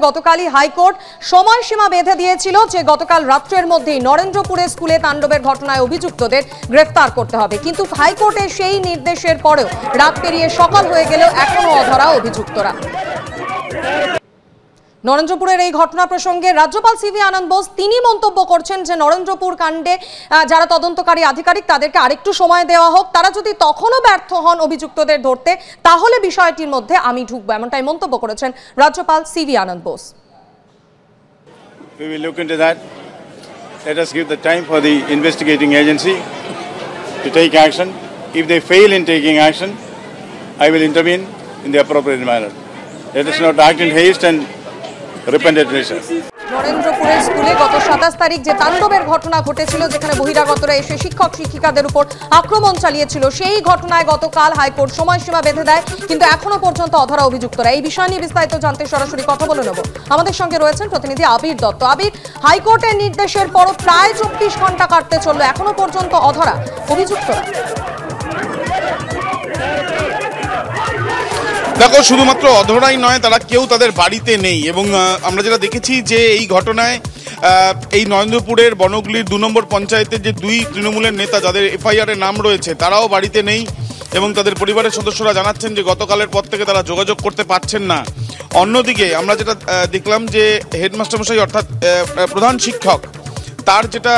গতকালই হাইকোর্ট সময়সীমা বেঁধে দিয়েছিল যে গতকাল রাত্রের মধ্যেই নরেন্দ্রপুরে স্কুলে তাণ্ডবের ঘটনায় অভিযুক্তদের গ্রেফতার করতে হবে, কিন্তু হাইকোর্টের সেই নির্দেশের পরেও রাত পেরিয়ে সকাল হয়ে গেলেও এখনো অধরা অভিযুক্তরা। নরেন্দ্রপুরের এই ঘটনা প্রসঙ্গে রাজ্যপাল সিভি আনন্দ বোস তিনি মন্তব্য করছেন যে নরেন্দ্রপুর কাণ্ডে যারা তদন্তকারী আধিকারিক তাদেরকে আরেকটু সময় দেওয়া হোক, তারা যদি তখনও ব্যর্থ হন অভিযুক্তদের ধরতে তাহলে বিষয়টির মধ্যে আমি ঢুকবো, এমনটাই মন্তব্য করেছেন রাজ্যপাল C V Ananda Bose. We will look into that. Let us give the time for the investigating agency to take action. If they fail in taking action, I will intervene in the appropriate manner. Let us not act in haste and repentant measures. নরেন্দ্রপুরের স্কুলে গত 27 তারিখ যে তাণ্ডবের ঘটনা ঘটেছিল, যেখানে বহিরাগতরা এসে শিক্ষক শিক্ষিকাদের উপর আক্রমণ চালিয়েছিল, সেই ঘটনায় গতকাল হাইকোর্ট সময়সীমা বেঁধে দেয়, কিন্তু এখনো পর্যন্ত অধরা অভিযুক্তরা। এই বিষয় নিয়ে বিস্তারিত জানতে সরাসরি কথা বলে নেব। আমাদের সঙ্গে রয়েছেন প্রতিনিধি আবির দত্ত। আবির, হাইকোর্টের নির্দেশের পরও প্রায় 24 ঘন্টা কাটতে চলল, এখনো পর্যন্ত অধরা অভিযুক্তরা। দেখো, শুধুমাত্র অধরাই নয়, তারা কেউ তাদের বাড়িতে নেই। এবং আমরা যেটা দেখেছি যে এই ঘটনায় এই নরেন্দ্রপুরের বনগুলির 2 নম্বর পঞ্চায়েতের যে 2 তৃণমূলের নেতা যাদের এফআইআর এ নাম রয়েছে তারাও বাড়িতে নেই এবং তাদের পরিবারের সদস্যরা জানাচ্ছেন যে গতকালের পর থেকে তারা যোগাযোগ করতে পারছেন না। অন্যদিকে আমরা যেটা দেখলাম যে হেডমাস্টারমশাই অর্থাৎ প্রধান শিক্ষক, তার যেটা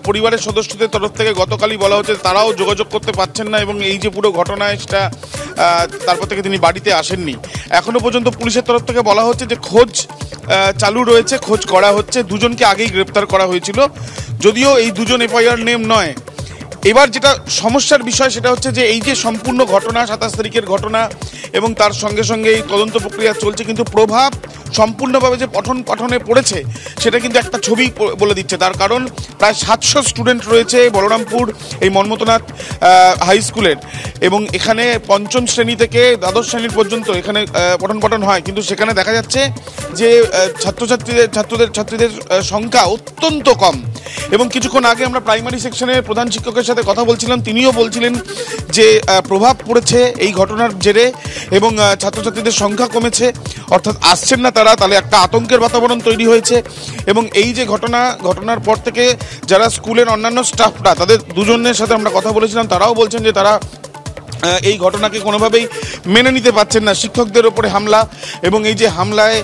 পরিবারের সদস্যদের তরফ থেকে গতকালই বলা হচ্ছে তারাও যোগাযোগ করতে পারছেন না এবং এই যে পুরো ঘটনায় সেটা তারপর থেকে তিনি বাড়িতে আসেননি। এখনো পর্যন্ত পুলিশের তরফ থেকে বলা হচ্ছে যে খোঁজ চালু রয়েছে, খোঁজ করা হচ্ছে। 2 জনকে আগেই গ্রেপ্তার করা হয়েছিল, যদিও এই 2 জন এফআইআর নেম নয়। এবার যেটা সমস্যার বিষয় সেটা হচ্ছে যে এই যে সম্পূর্ণ ঘটনা 27 তারিখের ঘটনা এবং তার সঙ্গে সঙ্গে এই তদন্ত প্রক্রিয়া চলছে, কিন্তু প্রভাব সম্পূর্ণভাবে যে পঠন পাঠনে পড়েছে সেটা কিন্তু একটা ছবি বলে দিচ্ছে। তার কারণ প্রায় 700 স্টুডেন্ট রয়েছে বলরামপুর এই মন্মথনাথ হাই স্কুলের, এবং এখানে 5ম শ্রেণী থেকে দ্বাদশ শ্রেণীর পর্যন্ত এখানে পঠন পাঠন হয়, কিন্তু সেখানে দেখা যাচ্ছে যে ছাত্রীদের সংখ্যা অত্যন্ত কম। এবং কিছুক্ষণ আগে আমরা প্রাইমারি সেকশনের প্রধান শিক্ষকের সাথে কথা বলছিলাম, তিনিও বলছিলেন যে প্রভাব পড়েছে এই ঘটনার জেরে এবং ছাত্রছাত্রীদের সংখ্যা কমেছে, অর্থাৎ আসছেন না তারা, তাহলে একটা আতঙ্কের বাতাবরণ তৈরি হয়েছে। এবং এই যে ঘটনার পর থেকে যারা স্কুলের অন্যান্য স্টাফরা, তাদের 2 জনের সাথে আমরা কথা বলেছিলাম, তারাও বলছেন যে তারা এই ঘটনাকে কোনোভাবেই মেনে নিতে পারছেন না। শিক্ষকদের ওপরে হামলা এবং এই যে হামলায়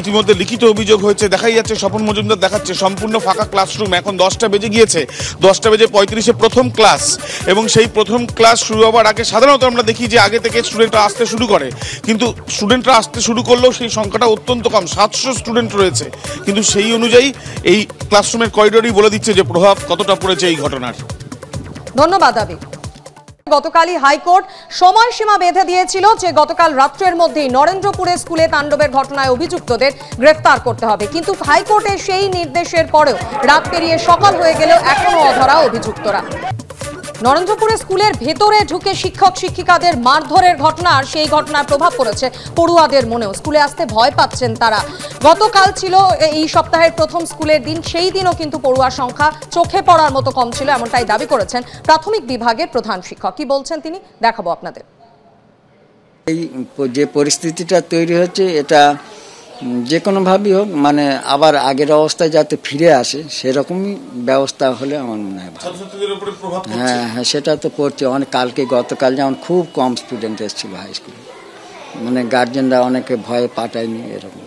ইতিমধ্যে লিখিত অভিযোগ হয়েছে। দেখাই যাচ্ছে, স্বপন মজুমদার দেখাচ্ছে সম্পূর্ণ ফাঁকা ক্লাসরুম। এখন 10টা বেজে গিয়েছে, 10টা বেজে 35-এ প্রথম ক্লাস, এবং সেই প্রথম ক্লাস শুরু হওয়ার আগে সাধারণত আমরা দেখি যে আগে থেকে স্টুডেন্টরা আসতে শুরু করে, কিন্তু স্টুডেন্টরা আসতে শুরু করলেও সেই সংখ্যাটা অত্যন্ত কম, 700 স্টুডেন্ট রয়েছে। কিন্তু সেই অনুযায়ী এই ক্লাসরুমের করিডোরই বলে দিচ্ছে যে প্রভাব কতটা পড়েছে এই ঘটনার। ধন্যবাদ আবি। গতকালই হাইকোর্ট সময়সীমা বেঁধে দিয়েছিল যে গতকাল রাত্রের মধ্যেই নরেন্দ্রপুরে স্কুলে তাণ্ডবের ঘটনায় অভিযুক্তদের গ্রেফতার করতে হবে, কিন্তু হাইকোর্টের সেই নির্দেশের পরেও রাত পেরিয়ে সকাল হয়ে গেলেও এখনো অধরা অভিযুক্তরা। নরেন্দ্রপুরে স্কুলের ভেতরে ঢুকে শিক্ষক শিক্ষিকাদের মারধরের ঘটনার সেই ঘটনার প্রভাব পড়েছে পড়ুয়াদের মনেও। স্কুলে আসতে ভয় পাচ্ছেন তারা। গতকাল ছিল এই সপ্তাহের প্রথম স্কুলের দিন, সেই দিনও কিন্তু পড়ুয়ার সংখ্যা চোখে পড়ার মতো কম ছিল, এমনটাই দাবি করেছেন প্রাথমিক বিভাগের প্রধান শিক্ষক। কি বলছেন তিনি, দেখাবো আপনাদের। এই যে পরিস্থিতিটা তৈরি হচ্ছে, এটা যে কোনোভাবেই হোক, মানে আবার আগের অবস্থায় যাতে ফিরে আসে সেরকমই ব্যবস্থা হলে আমার মনে হয় ভালো। হ্যাঁ, সেটা তো পড়ছে অনেক। গতকাল যেমন খুব কম স্টুডেন্ট এসেছিল হাই স্কুলে, মানে গার্জেনরা অনেকে ভয়ে পাঠায়নি এরকম।